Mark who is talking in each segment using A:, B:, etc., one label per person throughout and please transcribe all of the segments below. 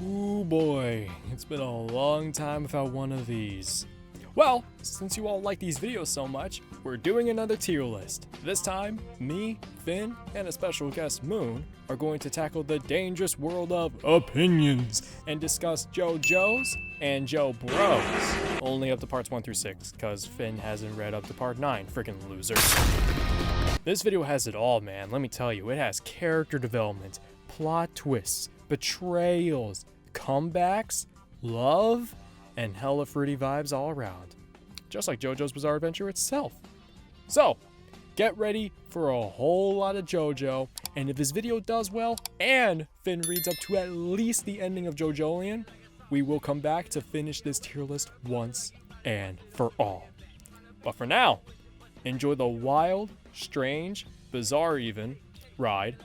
A: Ooh boy, it's been a long time without one of these. Well, since you all like these videos so much, we're doing another tier list. This time, me, Finn, and a special guest, Moon, are going to tackle the dangerous world of opinions and discuss JoJo's and JoBros. Only up to parts 1 through 6, cause Finn hasn't read up to part 9, freaking loser. This video has it all, man, let me tell you. It has character development, plot twists, betrayals, comebacks, love, and hella fruity vibes all around. Just like JoJo's Bizarre Adventure itself. So, get ready for a whole lot of JoJo, and if this video does well, and Finn reads up to at least the ending of JoJolion, we will come back to finish this tier list once and for all. But for now, enjoy the wild, strange, bizarre even, ride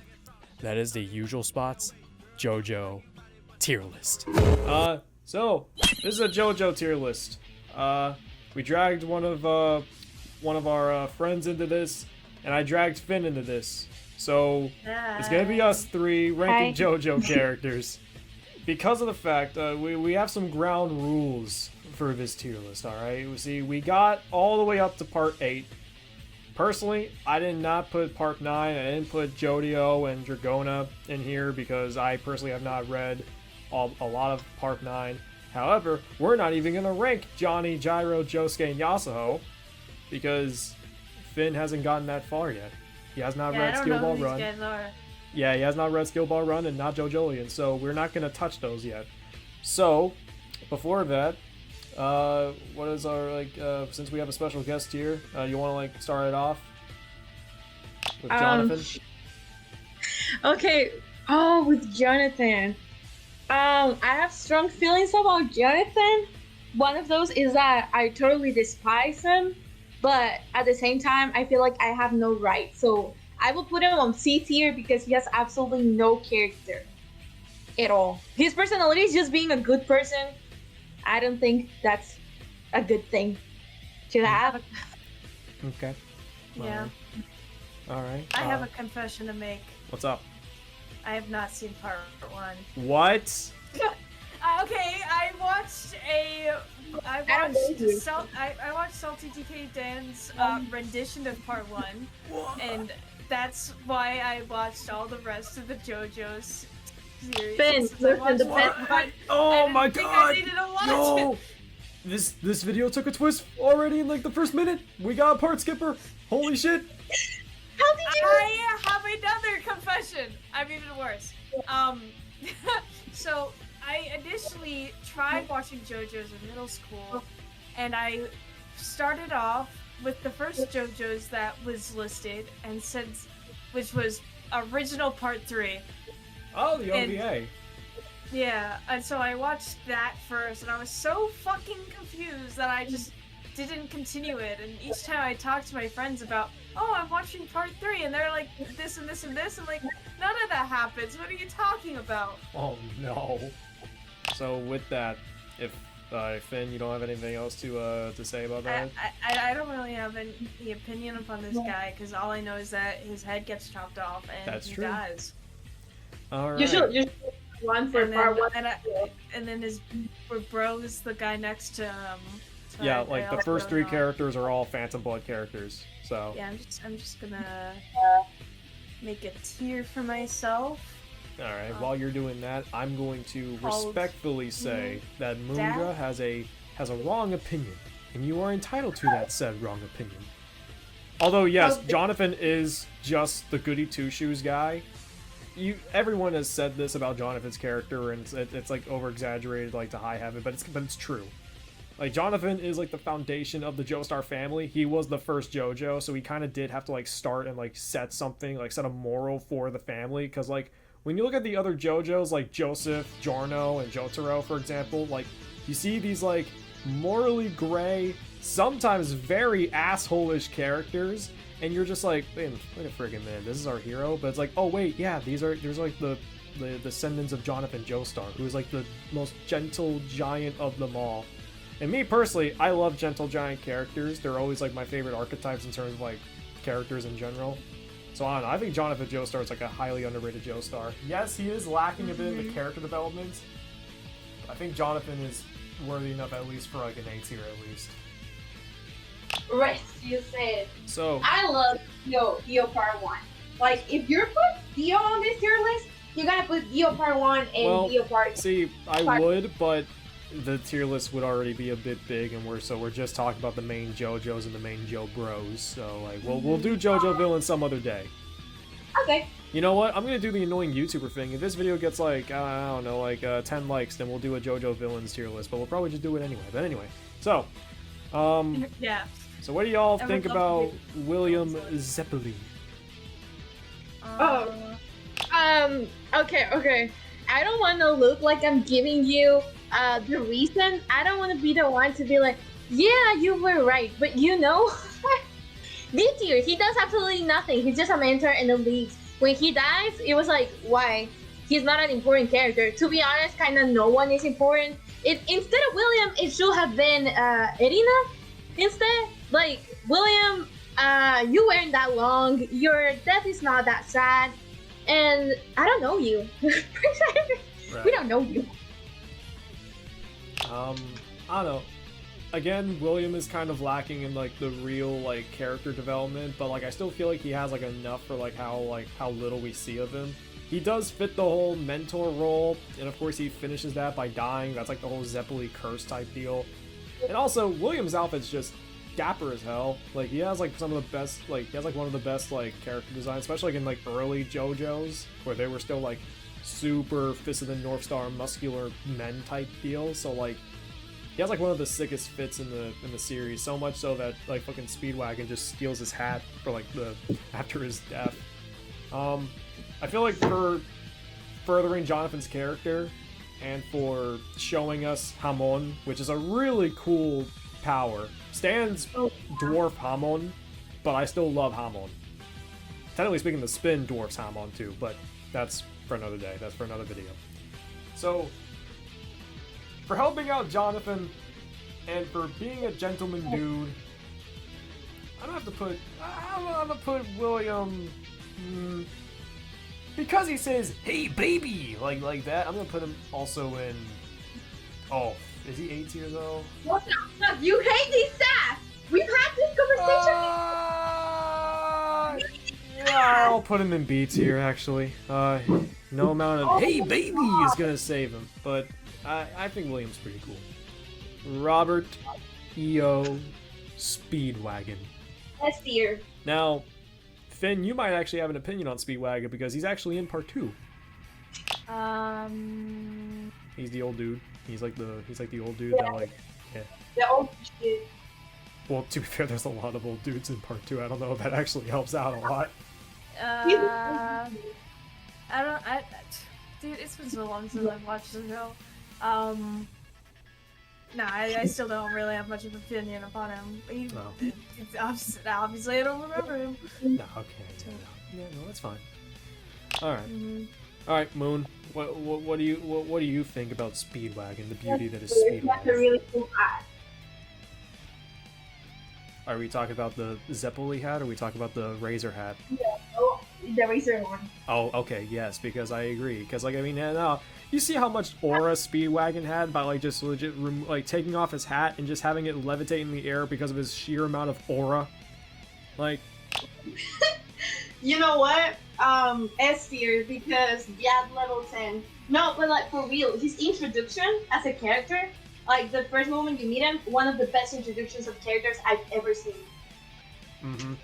A: that is the Usual Spots JoJo tier list. So this is a JoJo tier list. We dragged one of our friends into this, and I dragged Finn into this. So it's gonna be us three ranking JoJo characters. Because of the fact we have some ground rules for this tier list. All right, see, we got all the way up to part 8. Personally, I did not put part 9. I didn't put Jodio and Dragona in here because I personally have not read a lot of part 9. However, we're not even going to rank Johnny, Gyro, Josuke, and Yasuo because Finn hasn't gotten that far yet. He has not read Skill Ball Run. Yeah, he has not read Skill Ball Run and not JoJolion, so we're not going to touch those yet. So, before that, what is our, since we have a special guest here, you want to, start it off with Jonathan?
B: Okay. Oh, with Jonathan. I have strong feelings about Jonathan. One of those is that I totally despise him, but at the same time, I feel like I have no right. So I will put him on C tier because he has absolutely no character at all. His personality is just being a good person. I don't think that's a good thing to have.
A: Okay.
C: Yeah.
A: All right.
C: I have a confession to make.
A: What's up?
C: I have not seen part 1.
A: What?
C: Okay, I watched Salty DK Dan's rendition of part 1, and that's why I watched all the rest of the JoJo's series.
B: Ben,
A: Oh my god!
C: I needed to watch
A: No!
C: it.
A: This video took a twist already in the first minute. We got a part skipper. Holy shit!
B: How did you?
C: I have another confession. I'm even worse. So I initially tried watching JoJo's in middle school, and I started off with the first JoJo's that was listed, and since which was original part 3.
A: Oh, the OVA.
C: Yeah, and so I watched that first, and I was so fucking confused that I just didn't continue it. And each time I talked to my friends about, oh, I'm watching part 3, and they're like, this and this and this, and like, none of that happens. What are you talking about?
A: Oh no. So with that, if Finn, you don't have anything else to say about that?
C: I don't really have any opinion upon this guy, because all I know is that his head gets chopped off and he dies.
A: All right.
B: You should one for part 1.
C: And then his bro is the guy next to him. So
A: yeah, like the first 3 characters are all Phantom Blood characters. So
C: yeah, I'm just gonna make a tier for myself.
A: all right. While you're doing that, I'm going to respectfully say that Moondra has a wrong opinion, and you are entitled to that said wrong opinion. Although yes, Jonathan is just the goody two shoes guy. Everyone has said this about Jonathan's character, and it's like over exaggerated, like to high heaven, but it's true. Like, Jonathan is like the foundation of the Joestar family. He was the first JoJo, so he kind of did have to like start and like set something, like set a moral for the family. Because like when you look at the other JoJos, like Joseph, Giorno, and Jotaro, for example, like you see these like morally gray, sometimes very asshole-ish characters, and you're just like, wait a friggin' minute, this is our hero? But it's like, oh wait, yeah, there's like the descendants of Jonathan Joestar, who is like the most gentle giant of them all. And me personally, I love gentle giant characters. They're always like my favorite archetypes in terms of like characters in general. So I don't know, I think Jonathan Joestar is like a highly underrated Joestar. Yes, he is lacking a bit in the character development, I think Jonathan is worthy enough at least for like an A tier at least.
B: Rest, you said.
A: So
B: I love Dio Part 1. Like, if you're put Dio on this tier list, you gotta put Dio Part 1 and Dio Part 2.
A: See, I would, but the tier list would already be a bit big, and we're just talking about the main JoJo's and the main Jo Bros. So like, we'll do JoJo villain some other day.
B: Okay.
A: You know what? I'm gonna do the annoying YouTuber thing. If this video gets like I don't know, like 10 likes, then we'll do a JoJo villains tier list. But we'll probably just do it anyway. But anyway, so
C: Yeah.
A: So what do y'all
C: I would
A: think
C: love
A: about
C: to
A: William Zeppeli?
B: Okay. I don't want to look like I'm giving you the reason. I don't want to be the one to be like, yeah, you were right, but you know, this year he does absolutely nothing. He's just a mentor in the leagues. When he dies, it was like, why? He's not an important character. To be honest, kind of no one is important. Instead of William, it should have been Irina. Instead, like William, you weren't that long. Your death is not that sad. And I don't know you.
A: Right.
B: We don't know you.
A: I don't know. Again, William is kind of lacking in like the real like character development, but like I still feel like he has like enough for like how little we see of him. He does fit the whole mentor role, and of course he finishes that by dying. That's like the whole Zeppeli curse type deal. And also, William's outfit's just dapper as hell. Like he has like some of the best, like he has like one of the best like character designs, especially like in like early JoJo's where they were still like super Fist of the North Star muscular men type deal. So like he has like one of the sickest fits in the series, so much so that like fucking Speedwagon just steals his hat for like after his death. I feel like for furthering Jonathan's character and for showing us Hamon, which is a really cool power. Stan's dwarf Hamon, but I still love Hamon. Technically speaking, the spin dwarfs Hamon too, but that's for another day. That's for another video. So, for helping out Jonathan and for being a gentleman dude, I'm gonna put William. Because he says, "Hey, baby," like that, I'm gonna put him also in. Oh, is he A tier though?
B: What the fuck? You hate these stats! We've had this conversation!
A: Yeah, I'll put him in B tier actually. No amount of "Hey, baby" is gonna save him, but I think William's pretty cool. Robert E.O. Speedwagon.
B: S tier.
A: Now, Finn, you might actually have an opinion on Speedwagon because he's actually in part 2. He's the old dude. He's like the old dude that like, yeah.
B: The old shit.
A: Well, to be fair, there's a lot of old dudes in part 2. I don't know if that actually helps out a lot.
C: Dude, it's been so long since I've watched the show. No, I still don't really have much of an opinion upon him. Obviously, I don't remember him.
A: No, okay, yeah, no, that's fine. All right, all right, Moon. What do you think about Speedwagon? The beauty that is Speedwagon.
B: That's a really cool hat.
A: Are we talking about the Zeppeli hat, or are we talking about the Razor hat?
B: Yeah, the Razor one.
A: Oh, okay, yes, because I agree. Because like I mean, now you see how much aura Speedwagon had by like just legit like taking off his hat and just having it levitate in the air because of his sheer amount of aura. Like,
B: you know what? S tier because level 10. No, but like for real, his introduction as a character, like the first moment you meet him, one of the best introductions of characters I've ever seen.
A: Mm-hmm.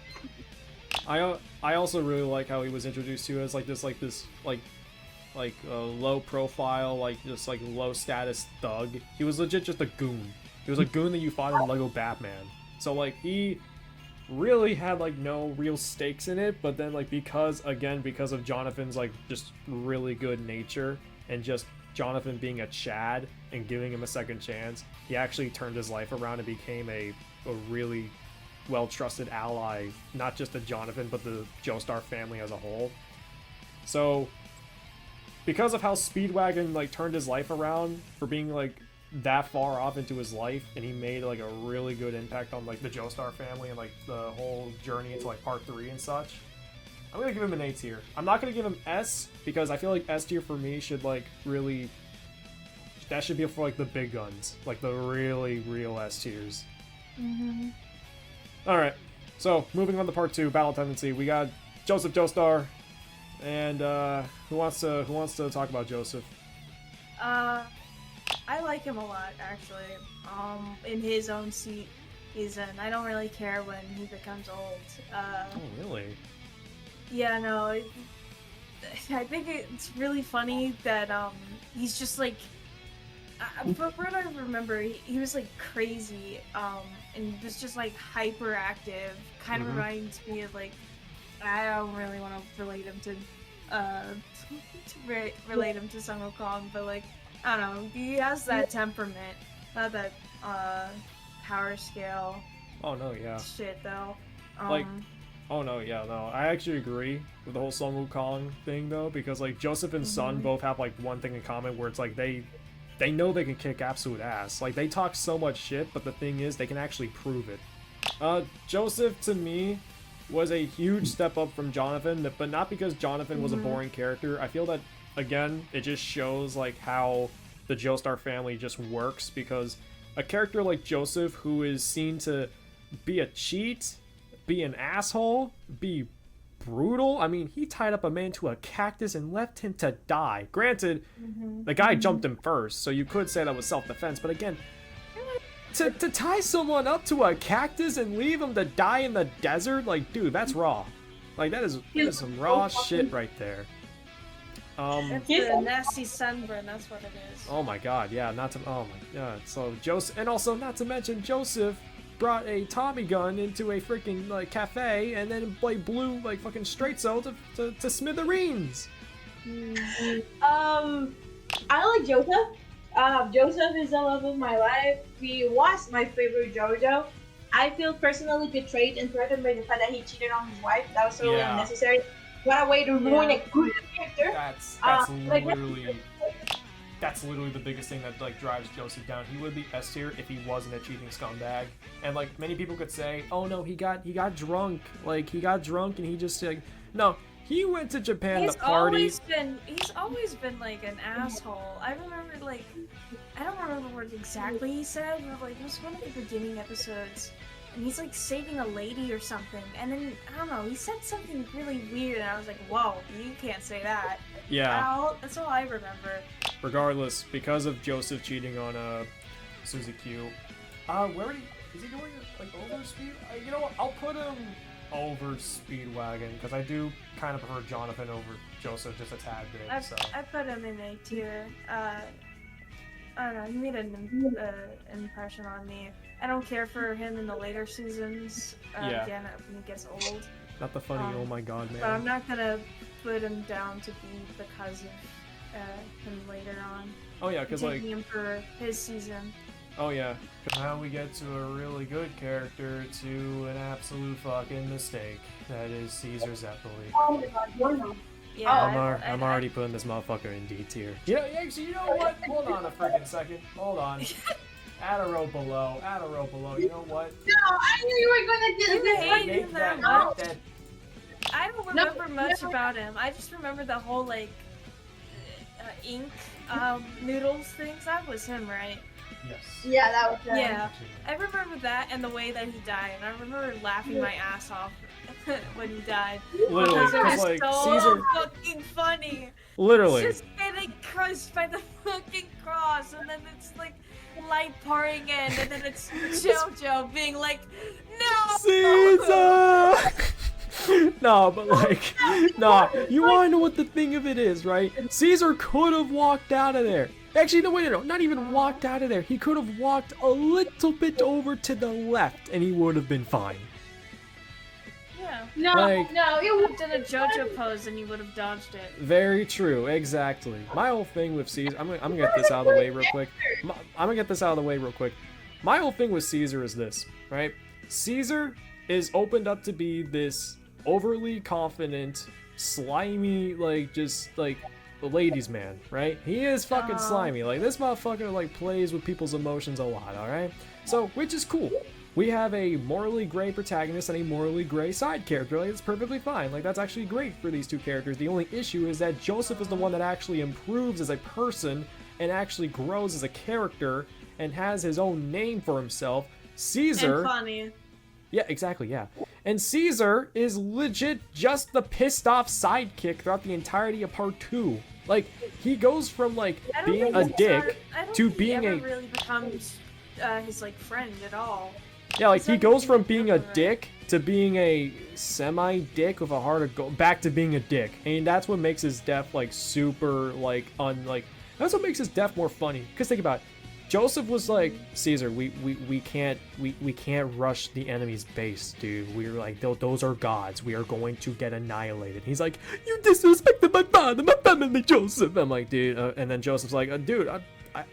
A: I also really like how he was introduced to as this low profile, like just like low status thug. He was legit just a goon. He was a goon that you fought in Lego Batman. So like he really had like no real stakes in it, but then like because of Jonathan's like just really good nature and just Jonathan being a Chad and giving him a second chance, he actually turned his life around and became a really well-trusted ally, not just to Jonathan, but the Joestar family as a whole. So, because of how Speedwagon like turned his life around for being like that far off into his life, and he made like a really good impact on like the Joestar family and like the whole journey into like part 3 and such, I'm gonna give him an A tier. I'm not gonna give him S because I feel like S tier for me should like really that should be for like the big guns, like the really real S tiers.
C: Mm-hmm.
A: All right, so moving on to part 2, battle tendency. We got Joseph Joestar, and who wants to talk about Joseph?
C: I like him a lot, actually. In his own season, I don't really care when he becomes old.
A: Oh, really?
C: Yeah, no. I think it's really funny that he's just like. From what I remember, he was like crazy, and was just like hyperactive. Kind of reminds me of like. I don't really want to relate him to relate him to Sun Wukong, but like. I don't know, he has that temperament, not that, power scale.
A: Oh, no, yeah.
C: Shit, though.
A: Oh, no, yeah, no. I actually agree with the whole Sun Wukong thing, though, because, like, Joseph and Sun both have, like, one thing in common where it's, like, they know they can kick absolute ass. Like, they talk so much shit, but the thing is, they can actually prove it. Joseph, to me, was a huge step up from Jonathan, but not because Jonathan was a boring character. I feel that again, it just shows like how the Joestar family just works, because a character like Joseph, who is seen to be a cheat, be an asshole, be brutal. I mean, he tied up a man to a cactus and left him to die. Granted, the guy jumped him first, so you could say that was self-defense, but again, to tie someone up to a cactus and leave him to die in the desert, like, dude, that's raw. Like, that is some raw shit right there.
C: It's the nasty sunburn, that's what it is.
A: Oh my god, yeah, oh my god. So, Joseph, and also, not to mention, Joseph brought a Tommy gun into a freaking, like, cafe, and then, like, blew, like, fucking straight so to smithereens.
B: I like Joseph. Joseph is the love of my life. He was my favorite JoJo. I feel personally betrayed and threatened by the fact that he cheated on his wife. That was totally unnecessary. What a way to ruin a good character.
A: That's literally the biggest thing that like drives Joseph down. He would be S tier if he wasn't a cheating scumbag. And like many people could say, oh no, he got drunk. Like he got drunk and he just like no. He went to Japan to party.
C: He's always been like an asshole. I remember like I don't remember what exactly he said, but like it was one of the beginning episodes. And he's like saving a lady or something, and then I don't know, he said something really weird, and I was like, "Whoa, you can't say that."
A: Yeah.
C: That's all I remember.
A: Regardless, because of Joseph cheating on Suzy Q, is he going like over speed? You know what? I'll put him over Speedwagon because I do kind of prefer Jonathan over Joseph just a tad bit.
C: I put him in A tier. I don't know, he made an impression on me. I don't care for him in the later seasons. Again, when he gets old.
A: Not the funny, oh my god, man.
C: But I'm not gonna put him down to be because of him later on.
A: Oh yeah, because like
C: him for his season.
A: Oh yeah, because now we get to a really good character to an absolute fucking mistake. That is Caesar Zeppeli.
B: Oh my god,
C: yeah,
A: I'm already putting this motherfucker in D tier. Yeah, actually, you know what? Hold on a freaking second. Hold on. Add a row below. You know what?
B: No, I knew you were gonna do this.
A: Make that.
C: I don't remember much about him. I just remember the whole like ink noodles things. That was him, right?
A: Yes.
B: Yeah, that was him.
C: Yeah, I remember that and the way that he died, and I remember laughing my ass off when he died.
A: Literally,
C: because it was
A: like
C: so
A: Caesar.
C: fucking funny.
A: Literally.
C: Just getting crushed by the fucking cross, and then it's like light pouring in, and then it's JoJo being like, "No,
A: Caesar." No, but like, nah. You wanna know what the thing of it is, right? Caesar could have walked out of there. Actually, no, wait, no, not even walked out of there. He could have walked a little bit over to the left, and he would have been fine.
C: Yeah.
B: No,
C: You did a JoJo pose and you would have dodged it.
A: Very true, exactly. My whole thing with Caesar, I'm gonna get this out of the way real quick. My whole thing with Caesar is this, right? Caesar is opened up to be this overly confident, slimy, like, just, like, ladies man, right? He is fucking slimy. Like, this motherfucker, like, plays with people's emotions a lot, alright? So, which is cool. We have a morally gray protagonist and a morally gray side character. Like, it's perfectly fine. Like, that's actually great for these two characters. The only issue is that Joseph is the one that actually improves as a person and actually grows as a character and has his own name for himself. Caesar.
C: And funny.
A: Yeah, exactly, yeah. And Caesar is legit just the pissed off sidekick throughout the entirety of part 2. Like, he goes from, like, being a dick to being
C: he ever really becomes his, like, friend at all.
A: Yeah, like, he goes from being a dick to being a semi-dick with a heart of gold, back to being a dick. And that's what makes his death, like, super, like, that's what makes his death more funny. Because think about it. Joseph was like, Caesar, we can't rush the enemy's base, dude. We're like, those are gods. We are going to get annihilated. He's like, you disrespected my father, my family, Joseph. I'm like, dude, and then Joseph's like, dude, I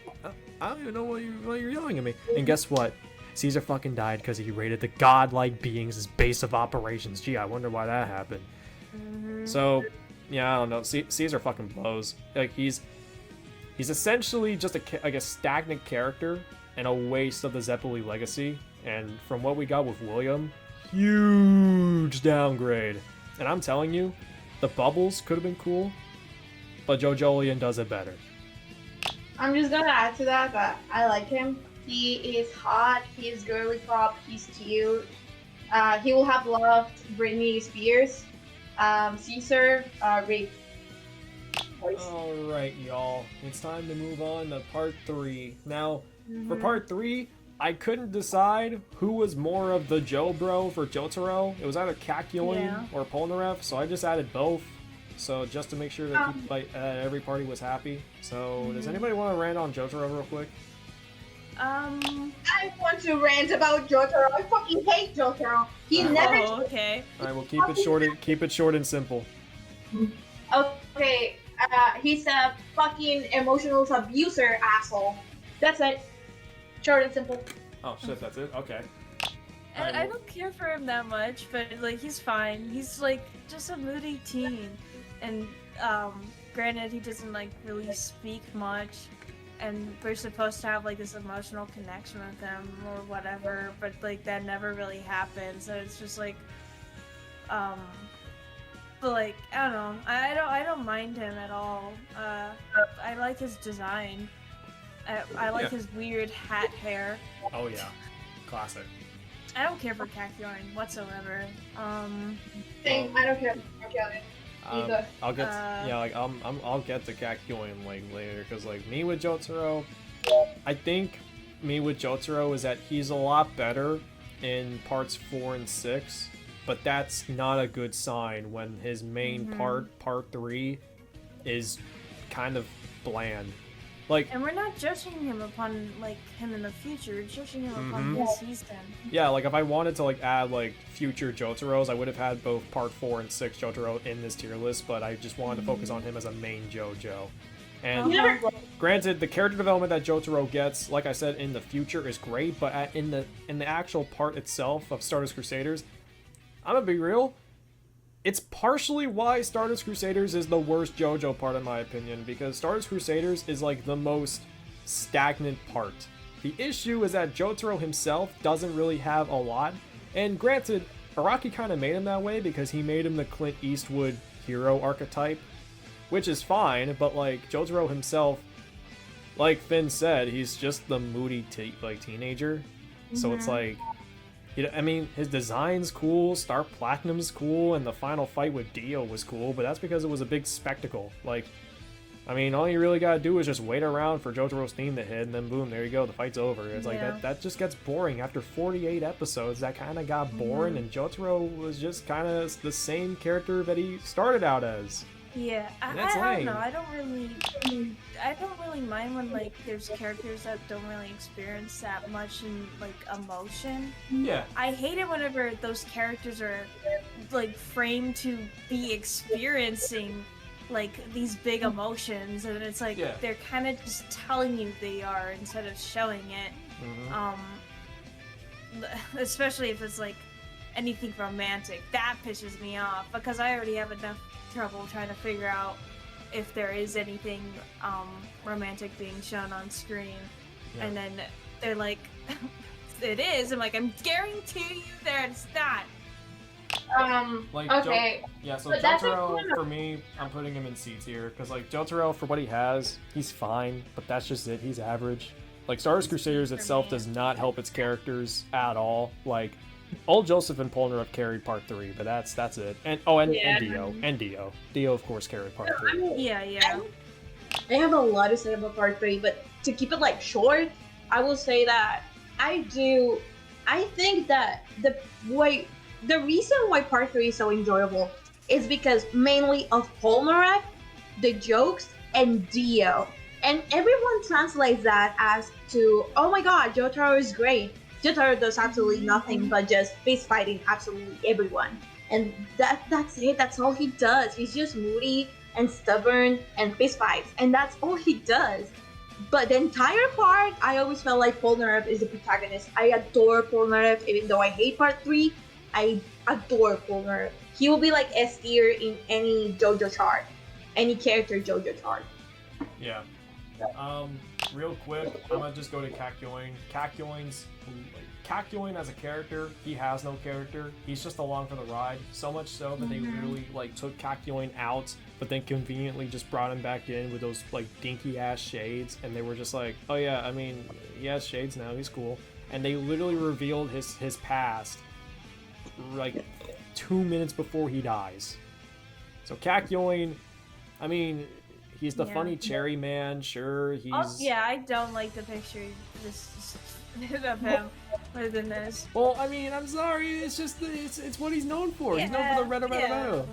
A: don't even know why you're yelling at me. And guess what? Caesar fucking died because he raided the godlike beings' base of operations. Gee, I wonder why that happened. So, yeah, I don't know. Caesar fucking blows. Like, he's essentially just a stagnant character and a waste of the Zeppeli legacy. And from what we got with William, huge downgrade. And I'm telling you, the bubbles could have been cool, but JoJolian does it better.
B: I'm just gonna add to that I like him. He is hot, he's girly pop, he's cute. He will have loved Britney Spears. Caesar, Rick.
A: Alright, y'all. It's time to move on to part 3. Now, for part 3, I couldn't decide who was more of the Joe bro for Jotaro. It was either Kakyoin or Polnareff, so I just added both. So just to make sure that every party was happy. So does anybody want to rant on Jotaro real quick?
B: I want to rant about Jotaro. I fucking hate Jotaro. He never.
C: Okay.
A: All right, we'll keep it short and simple.
B: Okay. He's a fucking emotional abuser asshole. That's it. Short and simple.
A: Oh shit, that's it? Okay.
C: I don't care for him that much, but like he's fine. He's like just a moody teen, and granted he doesn't like really speak much, and we're supposed to have like this emotional connection with him or whatever, but like that never really happens. So it's just like, but like I don't know. I don't mind him at all. I like his design. I like his weird hat hair.
A: Oh yeah, classic.
C: I don't care for Kakyoin whatsoever.
B: Same. I don't care. Either.
A: I'll get I'll get to Kakyoin like later, because like me with Jotaro, I think me with Jotaro is that he's a lot better in parts 4 and 6, but that's not a good sign when his main part 3 is kind of bland. Like,
C: and we're not judging him upon like him in the future. We're judging him upon this season.
A: Yeah, like if I wanted to like add like future Jotaros, I would have had both part 4 and 6 Jotaro in this tier list, but I just wanted to focus on him as a main JoJo. And granted, the character development that Jotaro gets, like I said, in the future is great, but in the actual part itself of Stardust Crusaders, I'm gonna be real. It's partially why Stardust Crusaders is the worst JoJo part in my opinion, because Stardust Crusaders is like the most stagnant part. The issue is that Jotaro himself doesn't really have a lot, and granted, Araki kind of made him that way because he made him the Clint Eastwood hero archetype, which is fine, but like Jotaro himself, like Finn said, he's just the moody teenager, so it's like, you know, I mean, his design's cool, Star Platinum's cool, and the final fight with Dio was cool, but that's because it was a big spectacle. Like, I mean, all you really gotta do is just wait around for Jotaro's theme to hit, and then boom, there you go, the fight's over. It's like, that just gets boring. After 48 episodes, that kind of got boring, and Jotaro was just kind of the same character that he started out as.
C: Yeah, I don't know. I don't really mind when like there's characters that don't really experience that much in like emotion.
A: Yeah.
C: I hate it whenever those characters are like framed to be experiencing like these big emotions, and it's like they're kind of just telling you they are instead of showing it. Especially if it's like anything romantic, that pisses me off because I already have enough trouble trying to figure out if there is anything romantic being shown on screen, and then they're like, it is. I'm like, I'm guarantee you there it's not.
B: Okay.
A: Yeah, so
B: But that's a
A: Jotaro,
B: corner.
A: for me, I'm putting him in C tier, because, like, Jotaro, for what he has, he's fine, but that's just it, he's average. Like, Star Wars Crusaders
C: for
A: itself
C: me.
A: does not help its characters at all. Like, old Joseph and Polnareff carried Part 3, but that's it. And
B: Yeah.
A: and Dio. Dio, of course, carried Part 3.
C: Yeah.
B: I have a lot to say about part 3, but to keep it like short, I will say that I think that the reason why part 3 is so enjoyable is because mainly of Polnareff, the jokes, and Dio. And everyone translates that as to, oh my god, Jotaro is great. Jotaro does absolutely nothing but just fist fighting absolutely everyone. And that's it, that's all he does. He's just moody and stubborn and fist fights, and that's all he does. But the entire part, I always felt like Polnareff is the protagonist. I adore Polnareff, even though I hate part 3. I adore Polnareff. He will be like S tier in any JoJo chart, any character JoJo chart.
A: Yeah. Real quick, I'm gonna just go to Kakyoin. Kakyoin as a character, he has no character. He's just along for the ride. So much so that they literally like took Kakyoin out, but then conveniently just brought him back in with those like dinky ass shades, and they were just like, oh yeah, I mean, he has shades now, he's cool. And they literally revealed his past like 2 minutes before he dies. So Kakyoin, I mean, he's the funny cherry man, sure. He's
C: I don't like the picture this of him more than this.
A: Well, I mean, I'm sorry, it's just it's what he's known for. He's known for the red.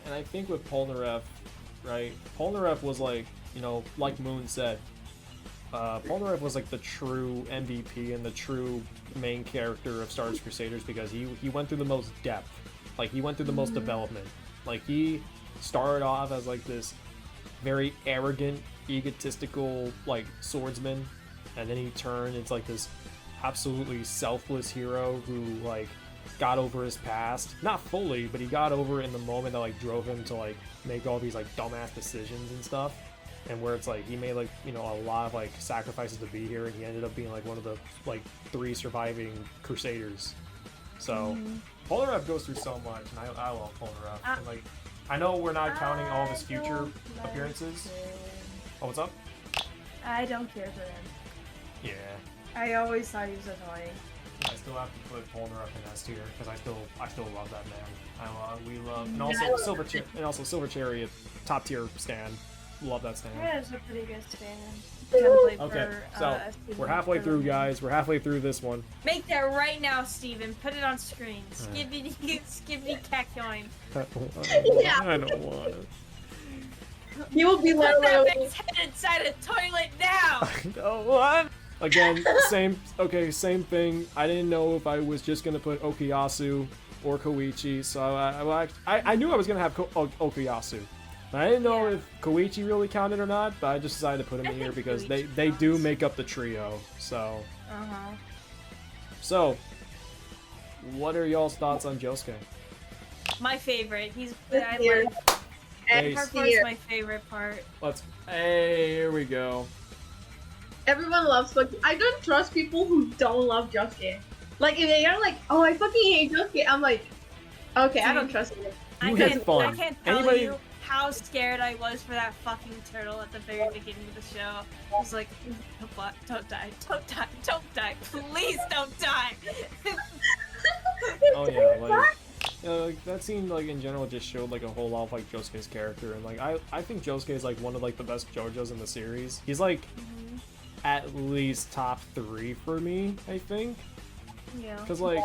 A: And I think with Polnareff, right? Polnareff was like, you know, like Moon said, Polnareff was like the true MVP and the true main character of Star Wars Crusaders because he went through the most depth. Like, he went through the most development. Like, he started off as like this very arrogant, egotistical, like, swordsman, and then he turned into like this absolutely selfless hero who like got over his past. Not fully, but he got over it in the moment that like drove him to like make all these like dumbass decisions and stuff. And where it's like he made like, you know, a lot of like sacrifices to be here, and he ended up being like one of the like 3 surviving Crusaders. So Polnareff goes through so much, and I love Polnareff. And like, I know we're not counting all of his future appearances. Oh, what's up?
C: I don't care for him.
A: Yeah.
C: I always thought he was annoying.
A: I still have to put Polnareff in S tier because I still love that man. We love, and also Silver Chariot, top tier stand. Love that stand.
C: Yeah, it's a pretty good stand.
A: Okay, so we're halfway through, guys. We're halfway through this one.
C: Make that right now, Steven. Put it on screen. Skibbity Kakyoin.
B: Yeah.
A: I don't want it.
B: He will be
C: Put that
B: like,
C: man's head inside a toilet now!
A: I don't want. Again, same thing. I didn't know if I was just gonna put Okuyasu or Koichi, so I knew I was gonna have Okuyasu. I didn't know if Koichi really counted or not, but I just decided to put him in here because they do make up the trio. So. So, what are y'all's thoughts on Josuke?
C: My favorite. I
B: tier.
C: like.
B: And
C: Part
B: tier.
C: 4 is my favorite part.
A: Hey, here we go.
B: Everyone loves fucking. I don't trust people who don't love Josuke. Like, if they are like, oh, I fucking hate Josuke, I'm like, okay, I don't trust you.
A: You had fun.
C: I can't tell
A: Anybody-
C: you how scared I was for that fucking turtle at the very beginning of the show. I was like, don't die, don't die, don't die, please don't die.
A: Oh yeah, like that scene, like in general, just showed like a whole lot of like Josuke's character, and like I think Josuke is like one of like the best JoJo's in the series. He's like at least top 3 for me, I think.
C: Yeah.
A: Cause like,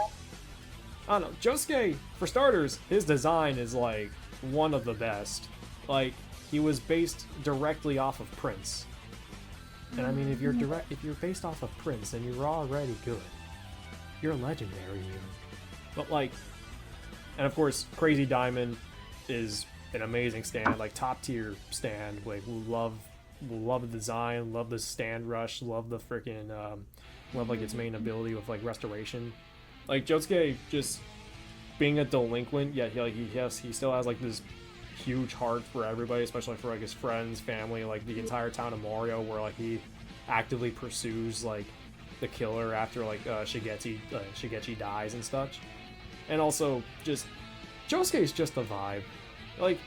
A: I don't know, Josuke, for starters, his design is like one of the best. Like, he was based directly off of Prince. And I mean, if you're based off of Prince, then you're already good. You're legendary, even. But like, and of course, Crazy Diamond is an amazing stand, like top tier stand. Like, love the design, love the stand rush, love the freaking, love like its main ability with like restoration. Like Josuke just being a delinquent, yet he still has like this huge heart for everybody, especially for like his friends, family, like the entire town of Morio, where like he actively pursues like the killer after like Shigechi dies and such. And also just Josuke is just a vibe. Like,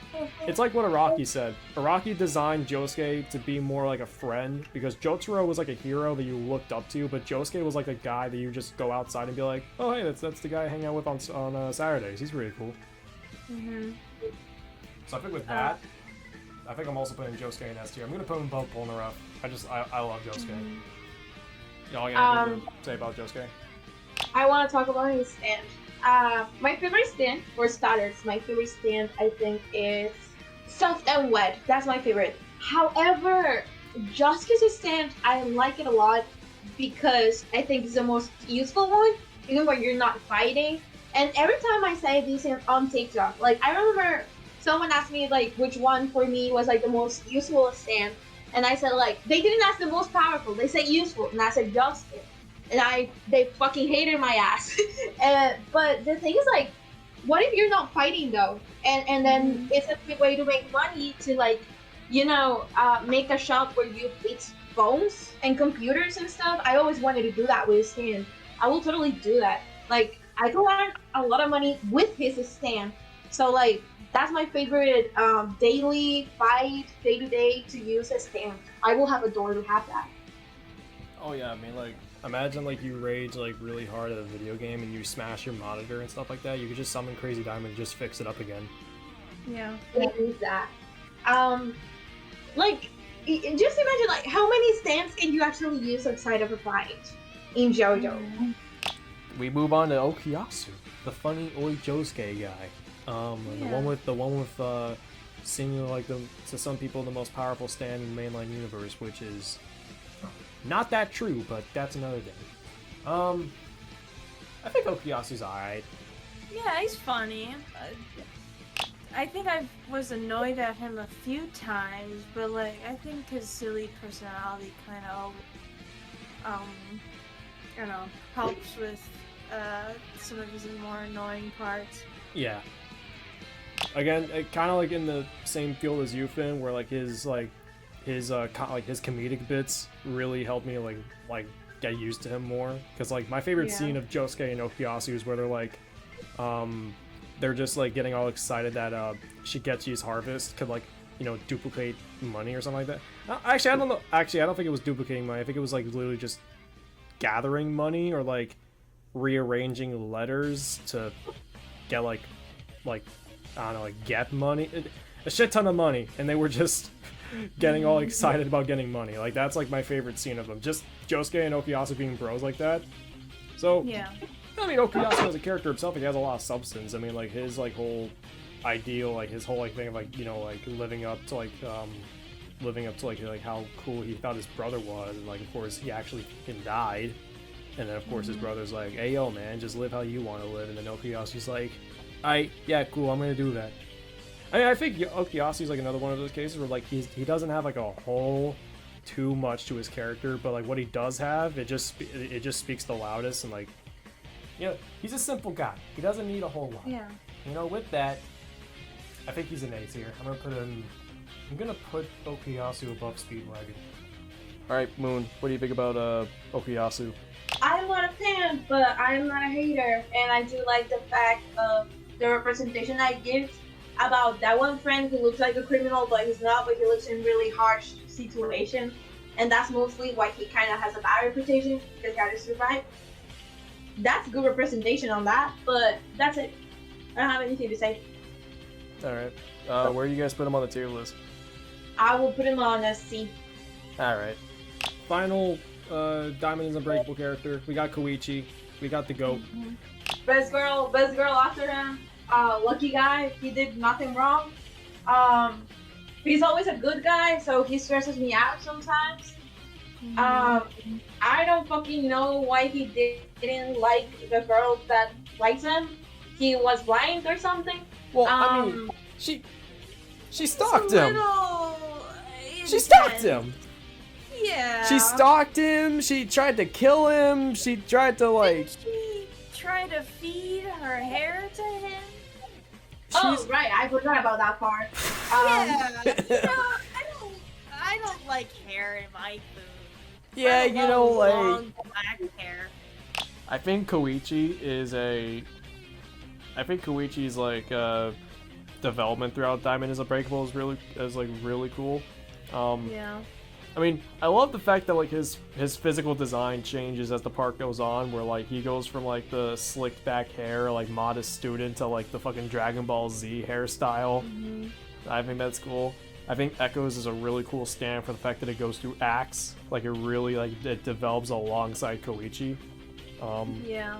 A: it's like what Araki said. Araki designed Josuke to be more like a friend, because Jotaro was like a hero that you looked up to, but Josuke was like a guy that you just go outside and be like, oh hey, that's the guy I hang out with on Saturdays. He's really cool. So I think with that, I think I'm also putting Josuke in S tier. I'm gonna put them both pulling the rough. I love Josuke. Y'all got anything to say about Josuke?
B: I want to talk about his stand. My favorite stand, for starters, my favorite stand I think is Soft and Wet. That's my favorite. However, Josuke's stand, I like it a lot because I think it's the most useful one, even when you're not fighting. And every time I say this on TikTok, like I remember someone asked me like which one for me was like the most useful stand, and I said like they didn't ask the most powerful, they said useful, and I said Josuke. And they fucking hated my ass. But the thing is, like, what if you're not fighting though? And then it's a good way to make money to like, you know, make a shop where you fix phones and computers and stuff. I always wanted to do that with a stand. I will totally do that. Like, I can earn a lot of money with his stand. So like, that's my favorite daily fight, day to day to use a stand. I will have a door to have that.
A: Oh yeah, I mean like, imagine like you rage like really hard at a video game and you smash your monitor and stuff like that. You could just summon Crazy Diamond and just fix it up again.
C: Yeah.
B: It is that. Like, just imagine like how many stands can you actually use outside of a fight in JoJo?
A: We move on to Okuyasu, the funny Oi Josuke guy. The one with seemingly like to some people the most powerful stand in the mainline universe, which is not that true, but that's another thing. I think Okuyasu's alright.
C: Yeah, he's funny. I think I was annoyed at him a few times, but like I think his silly personality kind of, you know, helps with some of his more annoying parts.
A: Yeah. Again, kind of like in the same field as you, Finn, where like his comedic bits really helped me like get used to him more. Because like my favorite scene of Josuke and Okuyasu is where they're like, they're just like getting all excited that Shigechi's harvest could like, you know, duplicate money or something like that. Actually, I don't know. Actually, I don't think it was duplicating money. I think it was like literally just gathering money or like rearranging letters to get like I don't know, like get money, a shit ton of money, and they were just getting all excited about getting money. Like that's like my favorite scene of them. Just Josuke and Okuyasu being bros like that. So
C: yeah.
A: I mean, Okuyasu as a character himself, he has a lot of substance. I mean, like his like whole ideal, like his whole like thing of like, you know, like living up to like how cool he thought his brother was, and like of course he actually fucking died. And then of course his brother's like, hey yo man, just live how you want to live. And then Okuyasu's like, alright, yeah, cool, I'm gonna do that. I mean, I think Okuyasu's like another one of those cases where like he doesn't have like a whole too much to his character, but like what he does have, it just speaks the loudest. And like, you know, he's a simple guy. He doesn't need a whole lot.
C: Yeah.
A: You know, with that, I think he's an A tier. I'm gonna put Okuyasu above Speedwagon. Alright, Moon, what do you think about Okuyasu?
B: I'm not a fan, but I'm not a hater, and I do like the fact of the representation I give about that one friend who looks like a criminal, but he's not, but he lives in really harsh situation, and that's mostly why he kind of has a bad reputation, because he had to survive. That's good representation on that, but that's it. I don't have anything to say.
A: Alright, where do you guys put him on the tier list?
B: I will put him on a C.
A: Alright. Final Diamond is Unbreakable character. We got Koichi. We got the GOAT.
B: Best girl after him. Lucky guy. He did nothing wrong. He's always a good guy, so he stresses me out sometimes. I don't fucking know why he didn't like the girl that likes him. He was blind or something.
A: Well, I mean, she stalked him. She stalked him.
C: Yeah.
A: She stalked him. She tried to kill him. She tried to like.
C: Didn't she try to feed her hair to him?
B: Oh right, I forgot about that part.
C: Yeah. No, I don't like hair in my food.
A: Yeah, you know, like.
C: Long black hair.
A: I think Koichi is I think Koichi's like development throughout Diamond is Unbreakable is really cool.
C: Yeah.
A: I mean, I love the fact that like his physical design changes as the part goes on, where like he goes from like the slicked back hair, like modest student, to like the fucking Dragon Ball Z hairstyle.
C: Mm-hmm.
A: I think that's cool. I think Echoes is a really cool stand for the fact that it goes through acts. Like it really it develops alongside Koichi.
C: Yeah.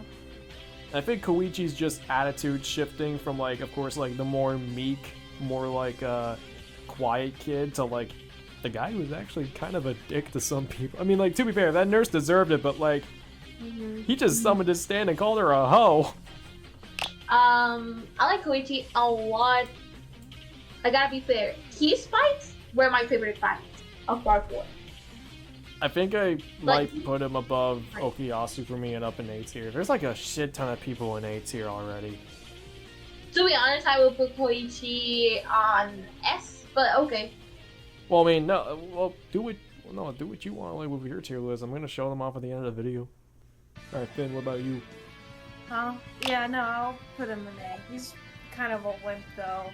A: I think Koichi's just attitude shifting from like, of course, like the more meek, more like quiet kid to like the guy who was actually kind of a dick to some people. I mean, like, to be fair, that nurse deserved it, but like, he just summoned his stand and called her a hoe.
B: I like Koichi a lot. I gotta be fair. His fights were my favorite fights of part 4.
A: I think I might put him above Okuyasu for me and up in A tier. There's like a shit ton of people in A tier already.
B: To be honest, I will put Koichi on S, but okay.
A: Well, I mean, no. Well, do what you want like with your tier list. I'm gonna show them off at the end of the video. All right, Finn, what about you?
C: Oh, yeah, no, I'll put him in A. He's kind of a wimp, though.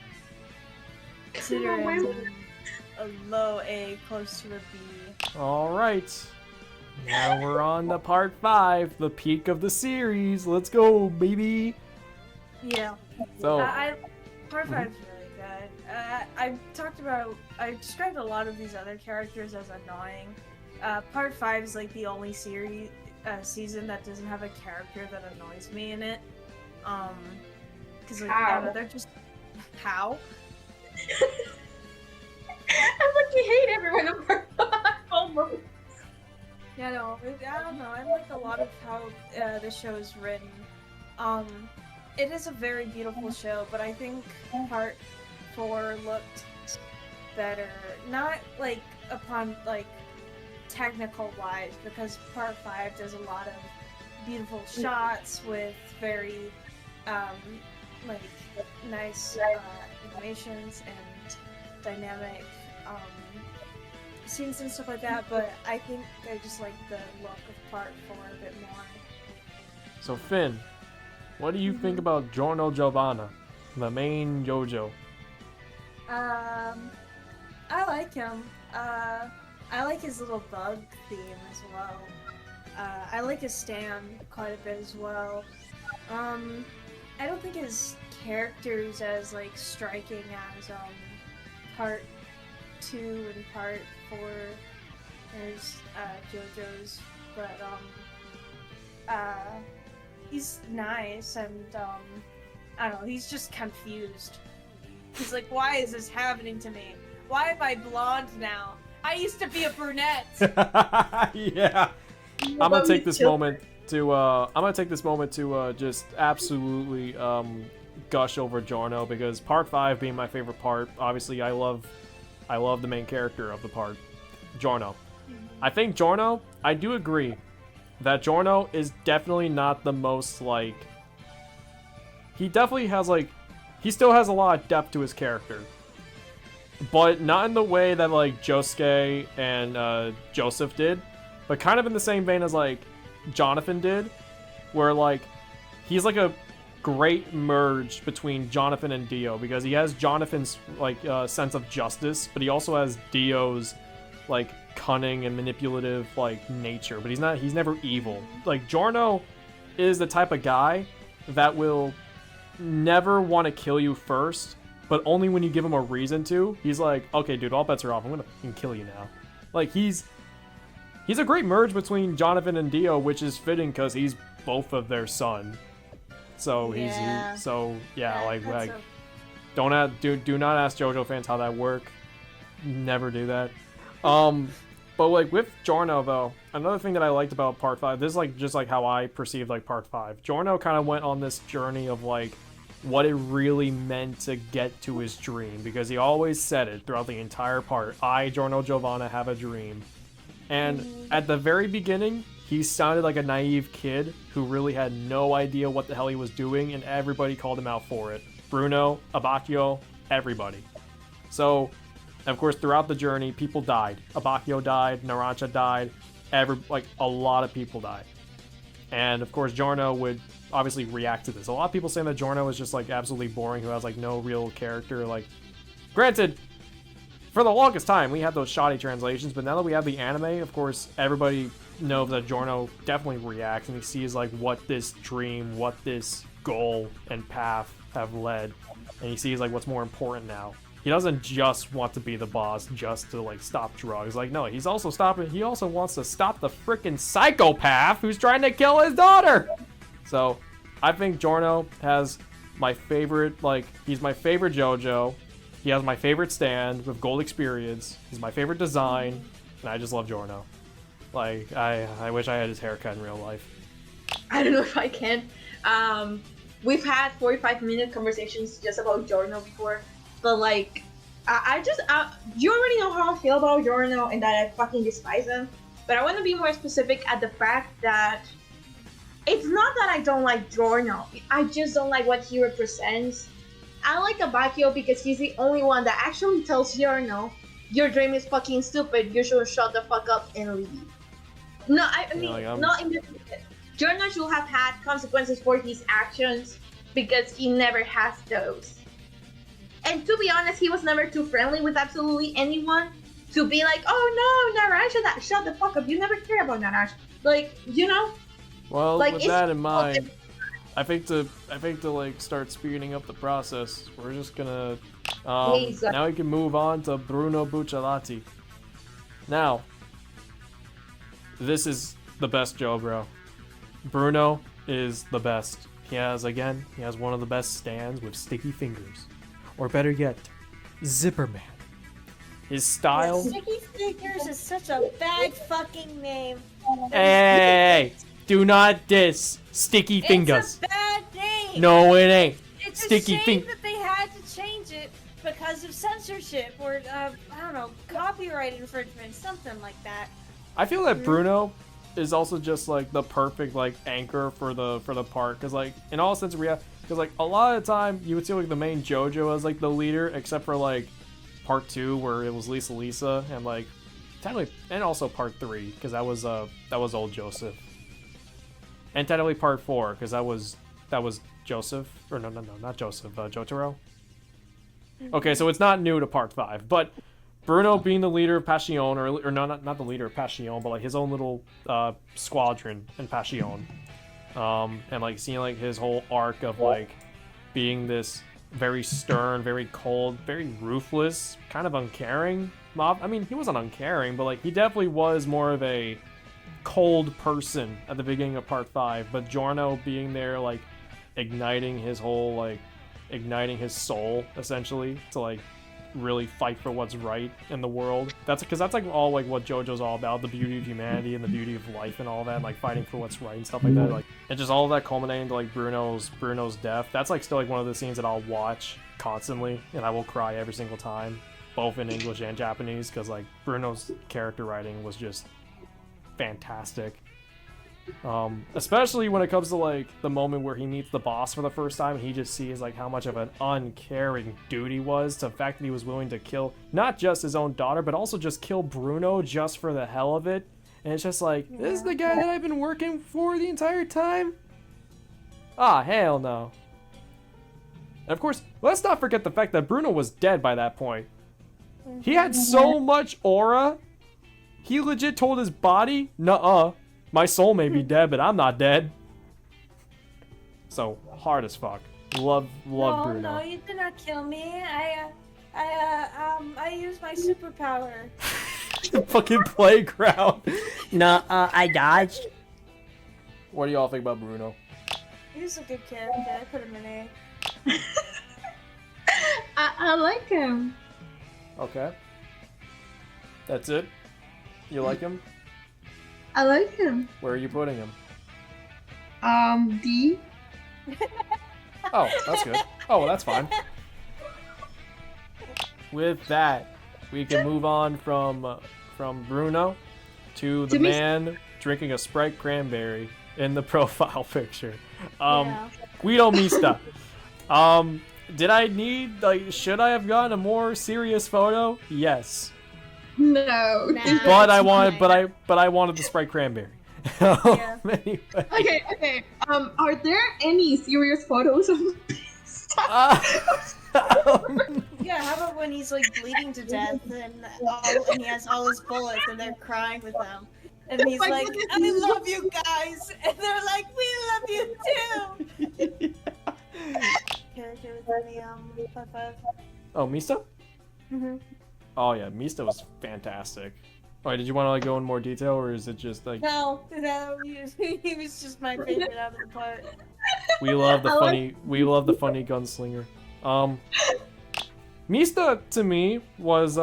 C: Consider him a low A, close to a B.
A: All right. Now we're on to part 5, the peak of the series. Let's go, baby.
C: Yeah.
A: So,
C: part 5 is really good. I described a lot of these other characters as annoying. Part 5 is like the only season that doesn't have a character that annoys me in it. Because like, I don't know, they're just how.
B: I fucking hate everyone in part 5 almost.
C: Yeah, no, I don't know. I like a lot of how the show is written. It is a very beautiful show, but I think part 4 looked better. Not like upon like technical wise, because part 5 does a lot of beautiful shots with very like nice animations and dynamic scenes and stuff like that, but I think I just like the look of part 4 a bit more.
A: So Finn, what do you think about Giorno Giovanna, the main JoJo?
C: I like him. I like his little bug theme as well. I like his stand quite a bit as well. I don't think his character's as like striking as part 2 and part 4. There's JoJo's, but he's nice and I don't know, he's just confused. He's like, why is this happening to me? Why am I blonde now? I used to be a brunette.
A: Yeah. I'm gonna take this moment to just absolutely gush over Giorno, because part 5 being my favorite part. Obviously, I love the main character of the part, Giorno. I think Giorno, I do agree that Giorno is definitely not the most like. He definitely has like, he still has a lot of depth to his character, but not in the way that like Josuke and Joseph did, but kind of in the same vein as like Jonathan did, where like he's like a great merge between Jonathan and Dio, because he has Jonathan's like sense of justice, but he also has Dio's like cunning and manipulative like nature, but he's never evil. Like Giorno is the type of guy that will never want to kill you first, but only when you give him a reason to. He's like, okay dude, all bets are off, I'm gonna fucking kill you now. Like he's a great merge between Jonathan and Dio, which is fitting because he's both of their son. So do not ask JoJo fans how that work. Never do that. But like with Giorno though, another thing that I liked about part 5, this is like just like how I perceived like part 5. Giorno kind of went on this journey of like what it really meant to get to his dream, because he always said it throughout the entire part. I, Giorno Giovanna, have a dream. And at the very beginning, he sounded like a naive kid who really had no idea what the hell he was doing, and everybody called him out for it. Bruno, Abacchio, everybody. So, of course, throughout the journey, people died. Abacchio died, Narancia died, a lot of people died. And of course, Giorno would obviously react to this. A lot of people saying that Giorno is just like absolutely boring, who has like no real character. Like, granted, for the longest time we had those shoddy translations, but now that we have the anime, of course, everybody knows that Giorno definitely reacts and he sees like what this dream, what this goal and path have led, and he sees like what's more important now. He doesn't just want to be the boss just to like stop drugs. Like, no, he also wants to stop the freaking psychopath who's trying to kill his daughter. So I think Giorno has my favorite, like, he's my favorite JoJo. He has my favorite stand with gold experience. He's my favorite design, and I just love Giorno. Like, I wish I had his haircut in real life.
B: I don't know if I can. We've had 45-minute conversations just about Giorno before. But like, you already know how I feel about Giorno and that I fucking despise him. But I want to be more specific at the fact that it's not that I don't like Giorno. I just don't like what he represents. I like Abakio because he's the only one that actually tells Giorno, your dream is fucking stupid, you should shut the fuck up and leave. No, I mean, not in the... Giorno should have had consequences for his actions because he never has those. And to be honest, he was never too friendly with absolutely anyone to be like, oh no, Naranja, shut the fuck up. You never care about Naranja. Like, you know?
A: Well,
B: like,
A: with that in mind, I think to like start speeding up the process, we're just gonna now we can move on to Bruno Bucciolati. Now, this is the best Joe, bro. Bruno is the best. He has one of the best stands with sticky fingers. Or better yet, Zipper Man. His style...
D: Sticky Fingers is such a bad fucking name.
A: Hey! Do not diss Sticky Fingers.
D: It's a bad name.
A: No, it ain't.
D: It's
A: Sticky
D: a shame
A: Fingers.
D: that they had to change it because of censorship or, I don't know, copyright infringement, something like that.
A: I feel that Bruno is also just like the perfect like anchor for the part, because like in all sense of reality, because like a lot of the time you would see like the main JoJo as like the leader, except for like part 2 where it was Lisa and like technically, and also part 3 because that was old Joseph, and technically part 4 because that was Joseph, or no not Joseph, Jotaro. Okay, so it's not new to part 5, but Bruno being the leader of Passion, or no, not the leader of Passion, but like his own little squadron in Passion, and like seeing like his whole arc of like being this very stern, very cold, very ruthless, kind of uncaring mob. I mean, he wasn't uncaring, but like he definitely was more of a cold person at the beginning of part 5. But Giorno being there, like igniting his soul essentially to like really fight for what's right in the world. That's because that's like all like what JoJo's all about, the beauty of humanity and the beauty of life and all that, and, like fighting for what's right and stuff like that. Like, and just all of that culminating to like Bruno's death. That's like still like one of the scenes that I'll watch constantly, and I will cry every single time, both in English and Japanese, because like Bruno's character writing was just fantastic. Especially when it comes to like the moment where he meets the boss for the first time and he just sees like how much of an uncaring dude he was, to the fact that he was willing to kill not just his own daughter but also just kill Bruno just for the hell of it. And it's just like, this is the guy that I've been working for the entire time? Ah, hell no. And of course, let's not forget the fact that Bruno was dead by that point. He had so much aura, he legit told his body, nuh-uh, my soul may be dead, but I'm not dead. So, hard as fuck. Love Bruno.
D: No, you did not kill me. I used my superpower.
A: Fucking playground.
E: No, I dodged.
A: What do y'all think about Bruno?
D: He's a good character. I put him in A.
B: I like him.
A: Okay. That's it? You like him?
B: I like him.
A: Where are you putting him?
B: D.
A: Oh, that's good. Oh, well, that's fine. With that, we can move on from Bruno to the man drinking a Sprite cranberry in the profile picture. Guido Mista. Did I need, like, should I have gotten a more serious photo? Yes.
B: No.
A: But I wanted the Sprite cranberry.
C: Yeah.
A: Anyway.
B: Okay. Are there any serious photos of
D: Yeah, how about when he's like bleeding to death and he has all his bullets and they're crying with them. And he's
B: my
D: like,
B: goodness,
D: I
B: this is
D: love you guys! And they're like, we love you too! Character within the 5-5.
A: Oh, Mista?
D: Mm-hmm.
A: Oh yeah, Mista was fantastic. Alright, did you want to like go in more detail, or is it just like
D: No, he was just my favorite out of the part.
A: we love the funny gunslinger? Mista to me was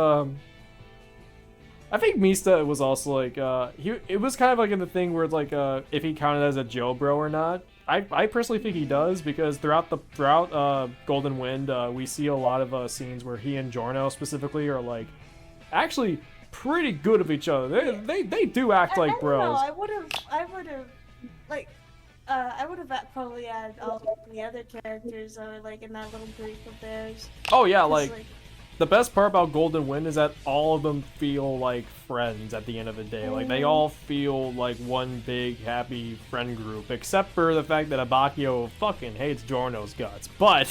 A: I think Mista was also like it was kind of like in the thing where it's like if he counted as a Joe bro or not. I personally think he does, because throughout Golden Wind we see a lot of scenes where he and Giorno specifically are like actually pretty good of each other. They do act like bros.
D: I would have probably added all the other characters that were like in that little group of theirs.
A: Oh yeah, like the best part about Golden Wind is that all of them feel like friends at the end of the day. Like they all feel like one big happy friend group, except for the fact that Abakio fucking hates Giorno's guts. But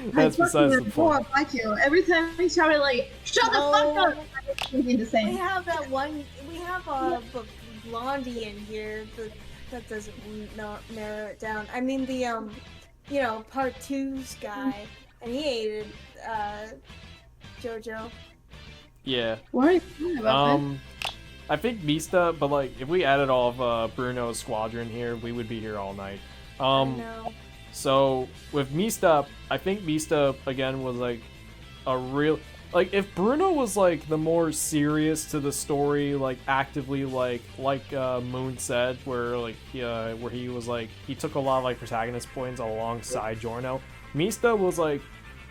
A: that's besides the point.
B: Abakio. Every time he shouted like, "Shut the fuck up!" He the same.
D: We have that one. We have a Blondie in here. That doesn't narrow it down. I mean the part 2's guy, and he hated JoJo.
A: Yeah.
B: What are you talking about?
A: I think Mista, but like if we added all of Bruno's squadron here, we would be here all night.
D: No.
A: So with Mista, I think Mista again was like a real like if Bruno was like the more serious to the story, like actively like Moon said, where he was like he took a lot of like protagonist points alongside Giorno. Mista was like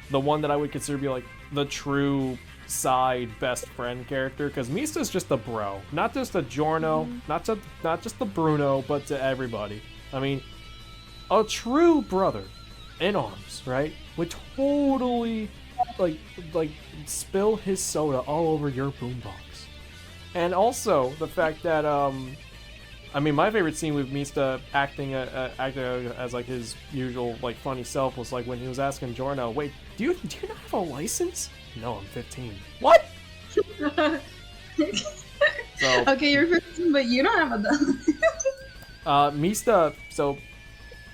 A: the one that I would consider be like the true side best friend character, because Mista's just a bro, not just a Giorno, not just the Bruno, but to everybody. I mean, a true brother in arms, right? Would totally like spill his soda all over your boombox. And also the fact that I mean, my favorite scene with Mista acting as like his usual like funny self was like when he was asking Giorno, "Wait, do you not have a license?" "No, I'm 15. "What?" So,
B: okay, you're 15, but you don't have a
A: Mista. So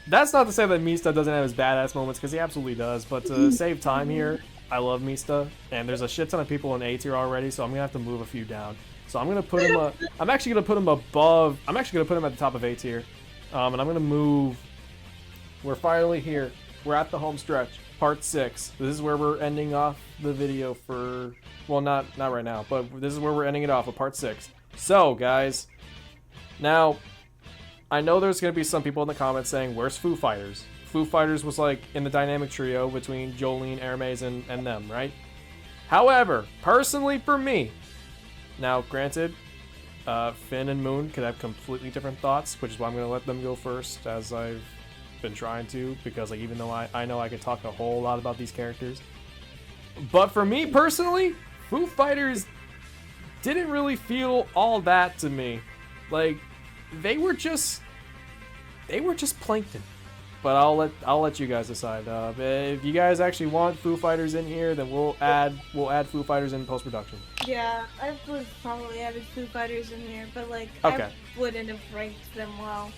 A: that's not to say that Mista doesn't have his badass moments, because he absolutely does. But to save time here, I love Mista, and there's a shit ton of people in A tier already, so I'm gonna have to move a few down. So I'm gonna put him. I'm actually gonna put him above. I'm actually gonna put him at the top of A tier, and I'm gonna move. We're finally here. We're at the home stretch, part 6. This is where we're ending off the video for. Well, not right now, but this is where we're ending it off with part 6. So, guys, now I know there's gonna be some people in the comments saying, "Where's Foo Fighters?" Foo Fighters was like in the dynamic trio between Jolene, Hermes, and them, right? However, personally for me. Now, granted, Finn and Moon could have completely different thoughts, which is why I'm going to let them go first, as I've been trying to, because like even though I know I could talk a whole lot about these characters. But for me, personally, Foo Fighters didn't really feel all that to me. Like, they were just plankton. But I'll let you guys decide. If you guys actually want Foo Fighters in here, then we'll add Foo Fighters in post-production.
D: Yeah, I would probably added Foo Fighters in here, but like
A: Okay.
D: I wouldn't have ranked them well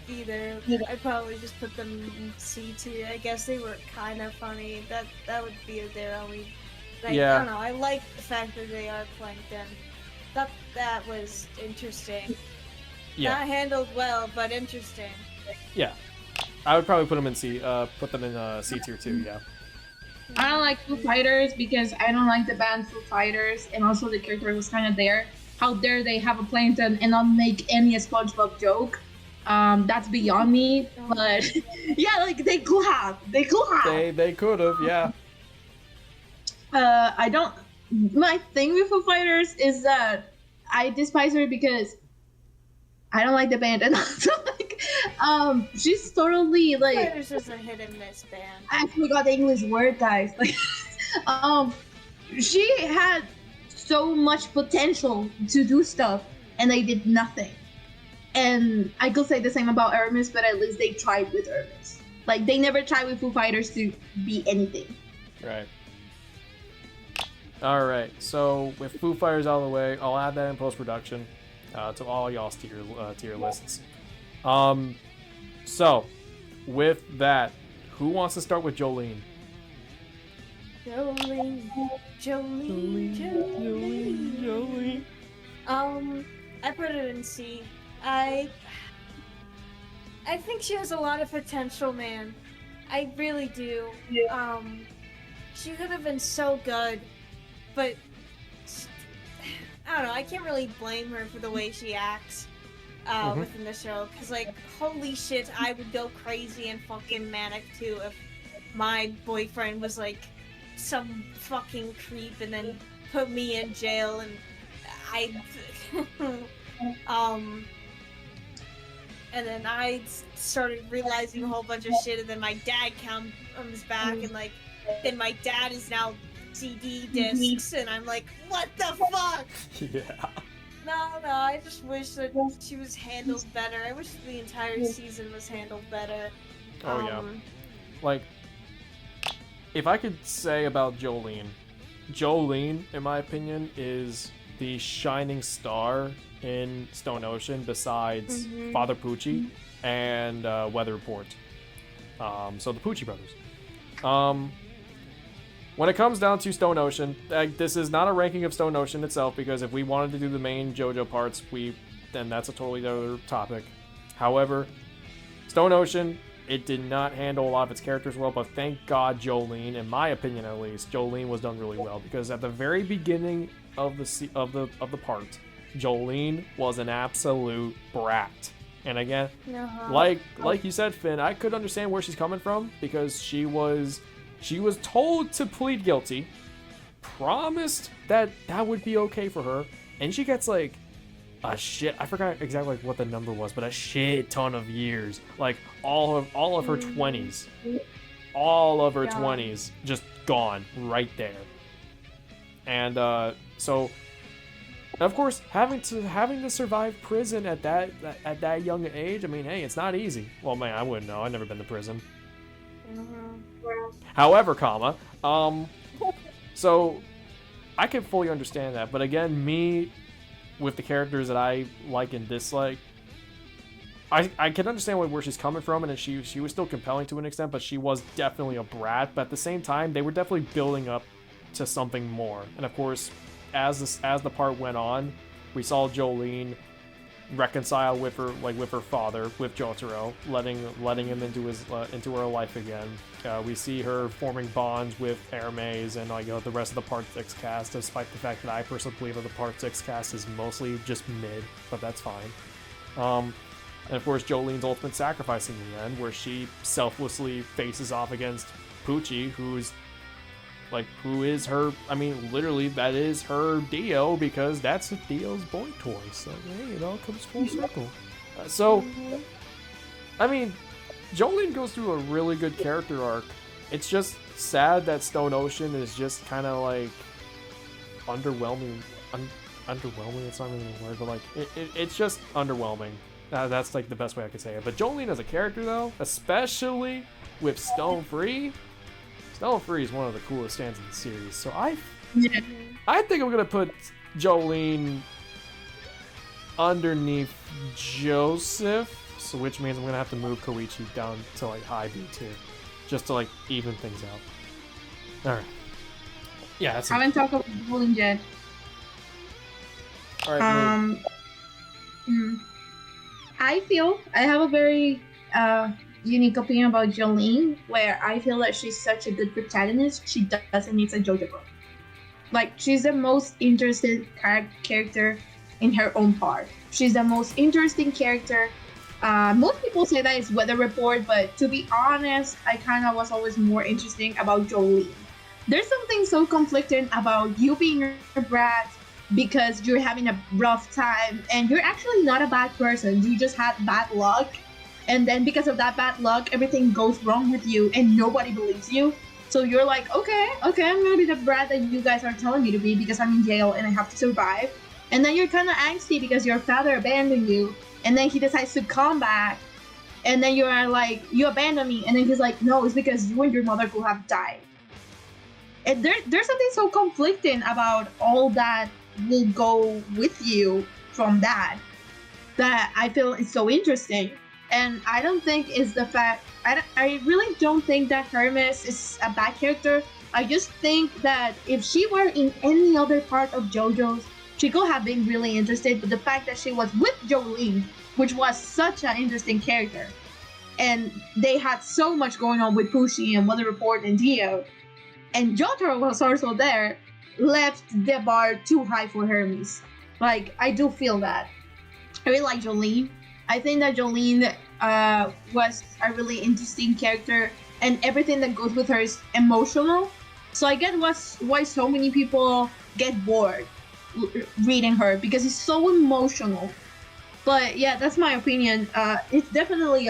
D: either. I'd probably just put them in C tier. I guess they were kind of funny. That would be their only. Like,
A: Yeah.
D: I don't know. I like the fact that they are plankton. That was interesting.
A: Yeah.
D: Not handled well, but interesting.
A: Yeah. I would probably put them in C. Put them in C tier too. Yeah.
B: I don't like Foo Fighters because I don't like the band Foo Fighters, and also the character was kind of there. How dare they have a plankton and not make any SpongeBob joke? That's beyond me. But yeah, like they could have. They
A: could have. Yeah.
B: I don't. My thing with Foo Fighters is that I despise her because I don't like the band, and also like, she's totally like.
D: Fighters is a hit and miss band.
B: I forgot the English word, guys. Like, she had so much potential to do stuff, and they did nothing. And I could say the same about Hermes, but at least they tried with Hermes. Like, they never tried with Foo Fighters to be anything.
A: Right. All right. So with Foo Fighters out of the way, I'll add that in post production to all y'all's tier lists. So with that, who wants to start with Jolene?
C: Jolene. I put it in C. I think she has a lot of potential, man. I really do.
B: Yeah.
C: She could have been so good, but I don't know. I can't really blame her for the way she acts within the show. Cause like, holy shit, I would go crazy and fucking manic too if my boyfriend was like some fucking creep and then put me in jail and I and then I started realizing a whole bunch of shit, and then my dad comes back, and like, then my dad is now CD discs, and I'm like, what the fuck?
A: Yeah.
C: No, I just wish that she was handled better. I wish the entire season was handled better.
A: Oh yeah. Like, if I could say about Jolene, in my opinion, is the shining star in Stone Ocean besides Father Pucci and Weather Report. So the Pucci brothers. When it comes down to Stone Ocean, this is not a ranking of Stone Ocean itself, because if we wanted to do the main JoJo parts, then that's a totally other topic. However, Stone Ocean, it did not handle a lot of its characters well, but thank God Jolene, in my opinion at least, Jolene was done really well, because at the very beginning of the part, Jolene was an absolute brat. And again, like you said, Finn, I could understand where she's coming from, because she was told to plead guilty, promised that would be okay for her, and she gets like I forgot exactly what the number was, but a shit ton of years, like all of her 20s, all of her 20s just gone right there. And so, of course, having to survive prison at that young age, I mean, hey, it's not easy. Well, man, I wouldn't know. I've never been to prison. However, so I can fully understand that. But again, me, with the characters that I like and dislike, I can understand where she's coming from, and she was still compelling to an extent, but she was definitely a brat. But at the same time, they were definitely building up to something more. And of course, as the part went on, we saw Jolene reconcile with her father, with Jotaro, letting him into her life again. We see her forming bonds with Hermes and the rest of the Part 6 cast, despite the fact that I personally believe that the Part 6 cast is mostly just mid, but that's fine. And of course, Jolene's ultimate sacrifice in the end, where she selflessly faces off against Pucci, who is her, I mean, literally, that is her Dio, because that's Dio's boy toy, so, hey, it all comes full circle. I mean, Jolene goes through a really good character arc. It's just sad that Stone Ocean is just kind of, like, underwhelming. Underwhelming, it's not really a word, but, like, it's just underwhelming. That's, like, the best way I could say it. But Jolene as a character, though, especially with Stone Free is one of the coolest stands in the series. So I think I'm gonna put Jolene underneath Joseph, so which means I'm gonna have to move Koichi down to like high B tier, just to like even things out. All right. Yeah, that's.
B: I haven't talked about Jolene yet.
A: All right.
B: I feel I have a very unique opinion about Jolene, where I feel that she's such a good protagonist. She doesn't need a JoJo book. Like, she's the most interesting character in her own part. She's the most interesting character. Most people say that it's Weather Report, but to be honest, I kind of was always more interesting about Jolene. There's something so conflicting about you being a brat because you're having a rough time, and you're actually not a bad person. You just had bad luck. And then because of that bad luck, everything goes wrong with you and nobody believes you. So you're like, okay, I'm gonna be the brat that you guys are telling me to be because I'm in jail and I have to survive. And then you're kind of angsty because your father abandoned you. and then he decides to come back, and then you are like, you abandon me, and then he's like, no, it's because you and your mother could have died. And there's something so conflicting about all that will go with you from that I feel is so interesting. And I don't think it's the fact, I really don't think that Hermes is a bad character. I just think that if she were in any other part of JoJo's, she could have been really interested, but the fact that she was with Jolene, which was such an interesting character, and they had so much going on with Pushi and Weather Report and Dio, and Jotaro was also there, left the bar too high for Hermes. Like, I do feel that. I really like Jolene. I think that Jolene was a really interesting character, and everything that goes with her is emotional. So I get why so many people get bored reading her, because it's so emotional. But yeah, that's my opinion. It's definitely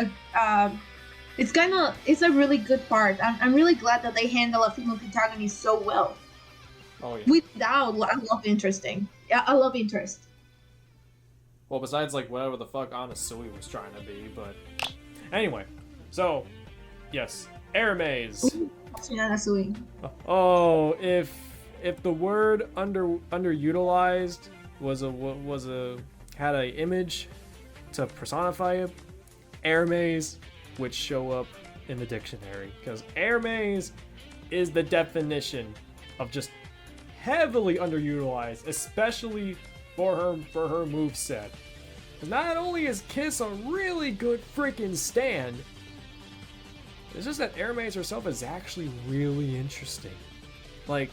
B: it's a really good part. I'm really glad that they handle a female protagonist so well.
A: Oh yeah.
B: Without a love interesting. Yeah, a love interest.
A: Well, besides like whatever the fuck Anasui was trying to be, but anyway. So, yes, Hermes.
B: Anasui.
A: Oh, if the word underutilized had an image to personify it, Hermes would show up in the dictionary, because Hermes is the definition of just heavily underutilized, especially for her moveset. Not only is Kiss a really good freaking stand, it's just that Hermes herself is actually really interesting. Like,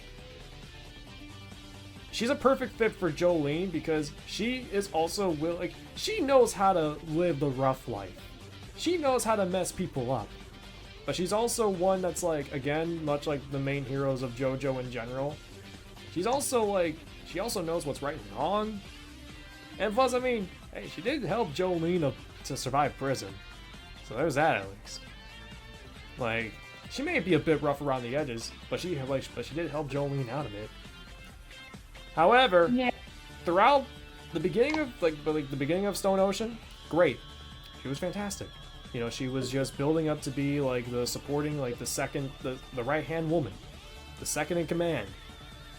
A: she's a perfect fit for Jolene because she is also she knows how to live the rough life. She knows how to mess people up. But she's also one that's like, again, much like the main heroes of JoJo in general, she's also like, she also knows what's right and wrong. And plus, I mean, hey, she did help Jolene to survive prison. So there's that at least. Like, she may be a bit rough around the edges, but she did help Jolene out of it. However, throughout the beginning of the beginning of Stone Ocean, great. She was fantastic. You know, she was just building up to be like the supporting, like the right-hand woman, the second in command,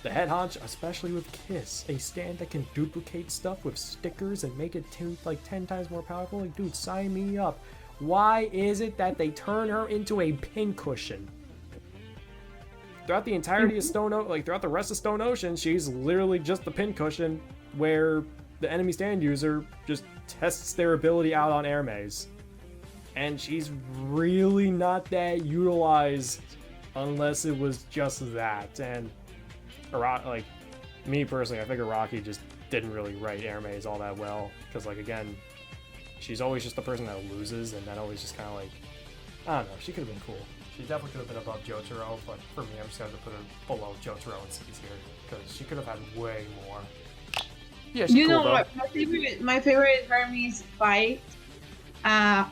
A: the head honcho, especially with Kiss, a stand that can duplicate stuff with stickers and make it 10 times more powerful. Like, dude, sign me up. Why is it that they turn her into a pincushion? Throughout the entirety of throughout the rest of Stone Ocean, she's literally just the pincushion where the enemy stand user just tests their ability out on Hermes. And she's really not that utilized unless it was just that. And like, me personally, I figure Rocky just didn't really write Hermes all that well, because like, again, she's always just the person that loses, and that always just kind of like, I don't know, she could have been cool. She definitely could have been above Jotaro, but for me, I'm just going to put her below Jotaro and C's here, because she could have had way more. Yeah, she's
B: you
A: cool,
B: know
A: though.
B: what? My favorite Hermes fight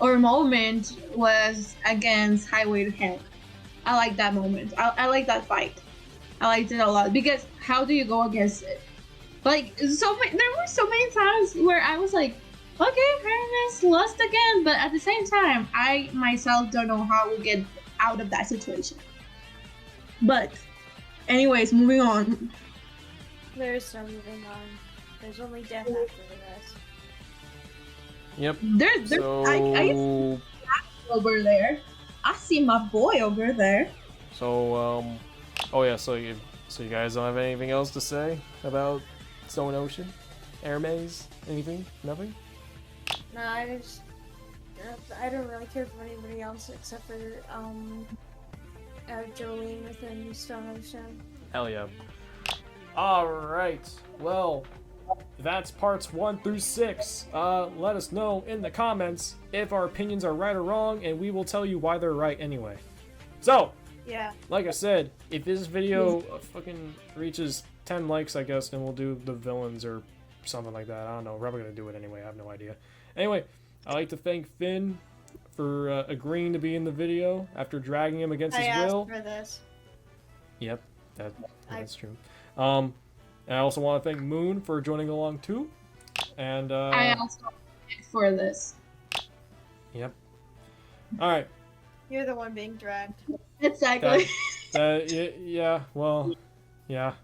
B: or moment was against Highway to Hell. I like that moment. I like that fight. I liked it a lot, because how do you go against it? Like, there were so many times where I was like, okay, Hermes lost again, but at the same time, I myself don't know how we'll get out of that situation. But, anyways, moving on.
D: There's no moving on. There's only death after this.
A: Yep.
B: There's I see over there. I see my boy over there.
A: So, oh yeah, so you guys don't have anything else to say about Stone Ocean? Hermes? Anything? Nothing?
D: No, I don't really care for anybody else except for Jolene within Stone Ocean.
A: Hell yeah. Alright, well, that's parts 1 through 6. Let us know in the comments if our opinions are right or wrong, and we will tell you why they're right anyway. So,
C: Yeah.
A: like I said, if this video fucking reaches 10 likes, I guess, then we'll do the villains or something like that. I don't know. We're probably gonna do it anyway. I have no idea. Anyway, I'd like to thank Finn for agreeing to be in the video after dragging him against his will.
C: I asked for this.
A: Yep, that's true. And I also want to thank Moon for joining along too. And
B: I also for this.
A: Yep. All right.
C: You're the one being dragged.
B: Exactly.
A: Yeah. Well. Yeah.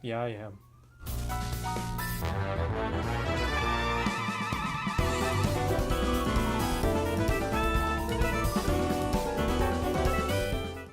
A: Yeah, I am.